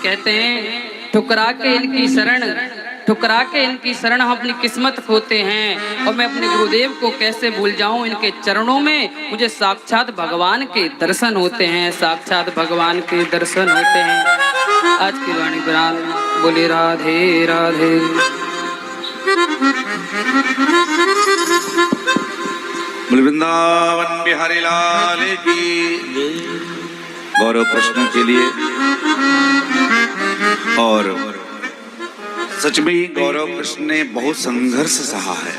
कहते हैं ठुकरा के इनकी शरण हम अपनी किस्मत खोते हैं। और मैं अपने गुरुदेव को कैसे भूल जाऊं, इनके चरणों में मुझे साक्षात भगवान के दर्शन होते हैं, साक्षात भगवान के दर्शन होते हैं। आज की वाणी विराम। बोले राधे राधे। बोले वृंदावन बिहारी लाल की। गौरव कृष्ण के लिए और सच में ही गौरव कृष्ण ने बहुत संघर्ष सहा है।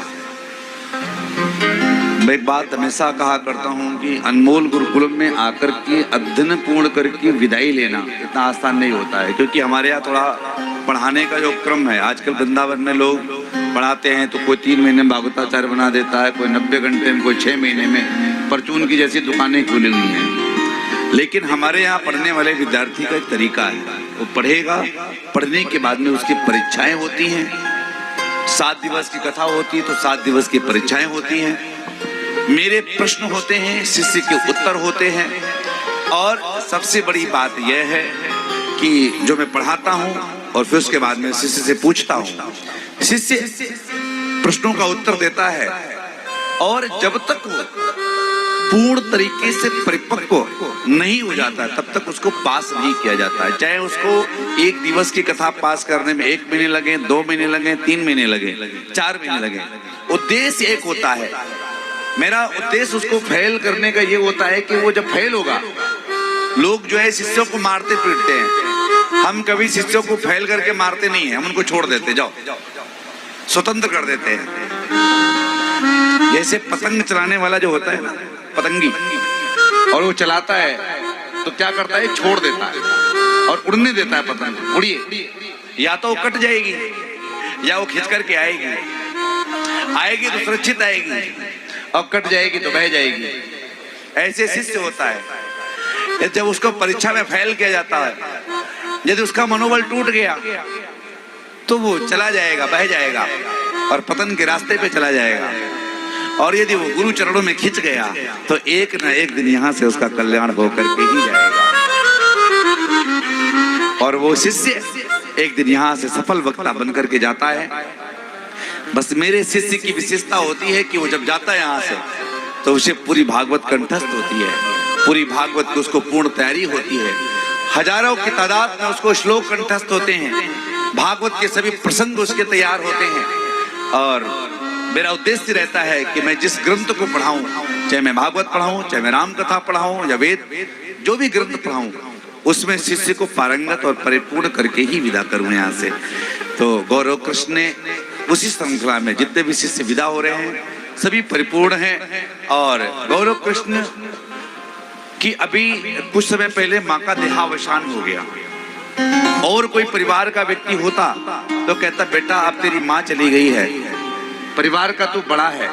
मैं एक बात हमेशा कहा करता हूं कि अनमोल गुरुकुलम में आकर के अध्ययन पूर्ण करके विदाई लेना इतना आसान नहीं होता है, क्योंकि हमारे यहाँ थोड़ा पढ़ाने का जो क्रम है, आजकल वृंदावन में लोग पढ़ाते हैं तो कोई 3 महीने में भागवताचार्य बना देता है, कोई 90 घंटे में, कोई 6 महीने में। परचून की जैसी दुकानें खुली हुई हैं। लेकिन हमारे यहाँ पढ़ने वाले विद्यार्थी का एक तरीका है, वो पढ़ेगा, पढ़ने के बाद में उसकी परीक्षाएं होती हैं। 7 दिवस की कथा होती है तो 7 दिवस की परीक्षाएं होती हैं। मेरे प्रश्न होते हैं, शिष्य के उत्तर होते हैं। और सबसे बड़ी बात यह है कि जो मैं पढ़ाता हूँ और फिर उसके बाद में शिष्य से पूछता हूँ, शिष्य प्रश्नों का उत्तर देता है और जब तक वो पूर्ण तरीके से परिपक्व नहीं हो जाता तब तक उसको पास नहीं किया जाता है। चाहे उसको 1 दिवस की कथा पास करने में 1 महीने लगे, 2 महीने लगे, 3 महीने लगे, 4 महीने लगे, उद्देश्य एक होता है। मेरा उद्देश्य उसको फेल करने का ये होता है कि वो जब फेल होगा, लोग जो है शिष्यों को मारते पीटते हैं, हम कभी शिष्यों को फेल करके मारते नहीं है, हम उनको छोड़ देते, जाओ स्वतंत्र कर देते हैं। जैसे पतंग चलाने वाला जो होता है ना, पतंगी, और वो चलाता है तो क्या करता है, छोड़ देता है और उड़ने देता है पतंग। उड़िए, या तो वो कट जाएगी या वो खींच करके आएगी तो सुरक्षित आएगी, और कट जाएगी तो बह जाएगी। ऐसे शिष्य होता है। जब उसको परीक्षा में फेल किया जाता है, यदि उसका मनोबल टूट गया तो वो चला जाएगा, बह जाएगा और पतन के रास्ते पे चला जाएगा। और यदि वो गुरु चरणों में खिंच गया तो एक न एक दिन यहाँ से उसका कल्याण होकर के ही जाएगा। और वो शिष्य एक दिन यहाँ से सफल वक्ता बनकर के जाता है। बस मेरे शिष्य की विशेषता होती है कि वो जब जाता है यहाँ से तो उसे पूरी भागवत कंठस्थ होती है, पूरी भागवत की उसको पूर्ण तैयारी होती है। हजारों की तादाद में उसको श्लोक कंठस्थ होते हैं, भागवत के सभी प्रसंग उसके तैयार होते हैं। और मेरा उद्देश्य रहता है कि मैं जिस ग्रंथ को पढ़ाऊं, चाहे मैं भागवत पढ़ाऊं, चाहे मैं राम कथा पढ़ाऊं या वेद, जो भी ग्रंथ पढ़ाऊं, उसमें शिष्य को पारंगत और परिपूर्ण करके ही विदा करूं यहाँ से। तो गौरव कृष्ण ने उसी श्रृंखला में जितने भी शिष्य विदा हो रहे हैं सभी परिपूर्ण हैं। और गौरव कृष्ण की अभी कुछ समय पहले माँ का देहावसान हो गया, और कोई परिवार का व्यक्ति होता तो कहता, बेटा अब तेरी माँ चली गई है, परिवार का तू बड़ा है,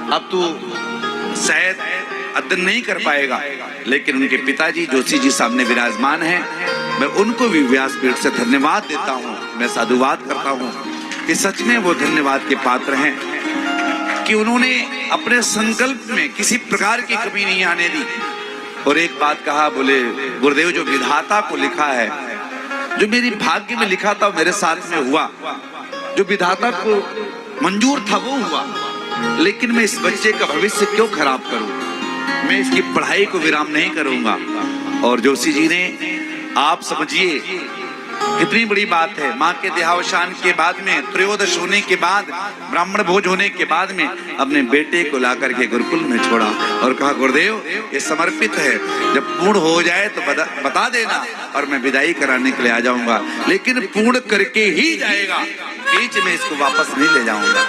अब तू शायद अध्ययन नहीं कर पाएगा। लेकिन उनके पिताजी जोशी जी सामने विराजमान हैं, मैं उनको भी व्यासपीठ से धन्यवाद देता हूँ, मैं साधुवाद करता हूँ कि सच में वो धन्यवाद के पात्र हैं कि उन्होंने अपने संकल्प में किसी प्रकार की कमी नहीं आने दी। और एक बात कहा, बोले गुरुदेव जो विधाता को लिखा है, जो मेरी भाग्य में लिखा था मेरे साथ में हुआ, जो विधाता को मंजूर था वो हुआ, लेकिन मैं इस बच्चे का भविष्य क्यों खराब करूं, मैं इसकी पढ़ाई को विराम नहीं करूंगा। और जोशी जी ने, आप समझिए कितनी बड़ी बात है, माँ के देहावसान के बाद में, त्रयोदश होने के बाद, ब्राह्मण भोज होने के बाद में अपने बेटे को ला करके गुरुकुल में छोड़ा और कहा, गुरुदेव ये समर्पित है, जब पूर्ण हो जाए तो बता देना और मैं विदाई कराने के लिए आ जाऊंगा, लेकिन पूर्ण करके ही जाएगा, बीच में इसको वापस नहीं ले जाऊंगा।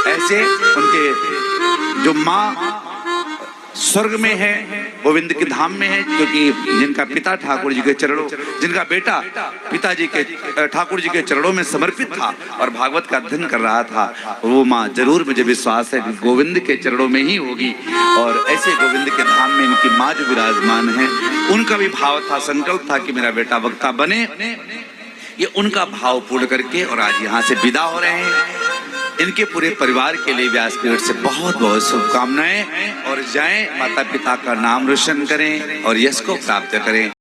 ऐसे उनके जो माँ स्वर्ग में है, गोविंद के धाम में है, क्योंकि जिनका पिता ठाकुर जी के चरणों, जिनका बेटा पिताजी के ठाकुर जी के चरणों में समर्पित था और भागवत का अध्ययन कर रहा था, वो माँ जरूर, मुझे विश्वास है गोविंद के चरणों में ही होगी। और ऐसे गोविंद के धाम में इनकी माँ जो विराजमान है, उनका भी भाव था, संकल्प था कि मेरा बेटा वक्ता बने। ये उनका भाव पूर्ण करके और आज यहाँ से विदा हो रहे हैं। इनके पूरे परिवार के लिए व्यासपीठ से बहुत बहुत शुभकामनाएं, और जाएं माता पिता का नाम रोशन करें और यश को प्राप्त करें।